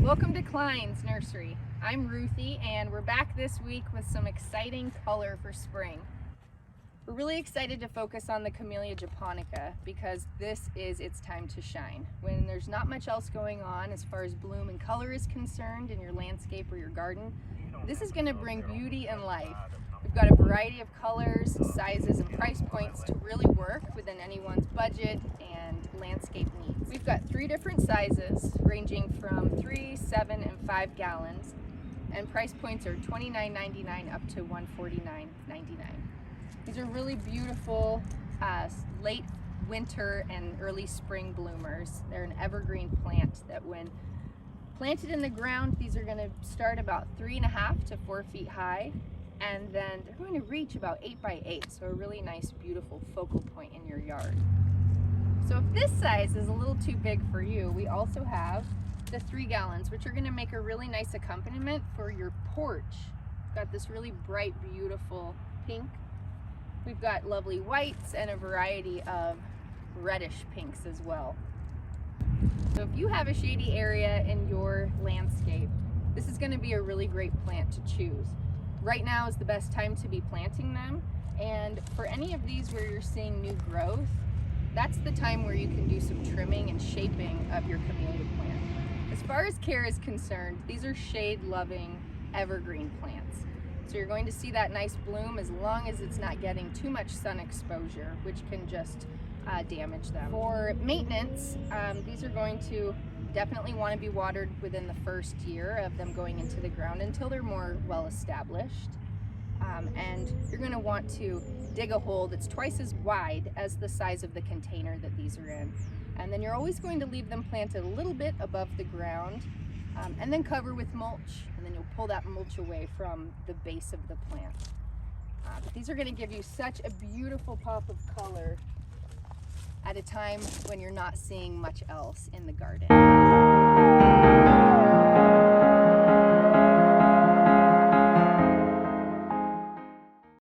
Welcome to CLINE'S Nursery. I'm Ruthie and we're back this week with some exciting color for spring. We're really excited to focus on the Camellia Japonica because this is its time to shine. When there's not much else going on as far as bloom and color is concerned in your landscape or your garden, this is going to bring beauty and life. We've got a variety of colors, sizes, and price points to really work within anyone's budget and landscape needs. We've got 3 different sizes ranging from 3, 7, and 5 gallons, and price points are $29.99 up to $149.99. These are really beautiful late winter and early spring bloomers. They're an evergreen plant that when planted in the ground, these are going to start about 3.5 to 4 feet high, and then they're going to reach about 8 by 8, so a really nice beautiful focal point in your yard. So if this size is a little too big for you, we also have the 3 gallons, which are going to make a really nice accompaniment for your porch. We've got this really bright, beautiful pink. We've got lovely whites and a variety of reddish pinks as well. So if you have a shady area in your landscape, this is going to be a really great plant to choose. Right now is the best time to be planting them, and for any of these where you're seeing new growth, that's the time where you can do some trimming and shaping of your camellia plant. As far as care is concerned, these are shade-loving evergreen plants. So you're going to see that nice bloom as long as it's not getting too much sun exposure, which can just damage them. For maintenance, these are going to definitely want to be watered within the first year of them going into the ground until they're more well established. And you're going to want to dig a hole that's twice as wide as the size of the container that these are in. And then you're always going to leave them planted a little bit above the ground, and then cover with mulch, and then you'll pull that mulch away from the base of the plant. But these are going to give you such a beautiful pop of color at a time when you're not seeing much else in the garden.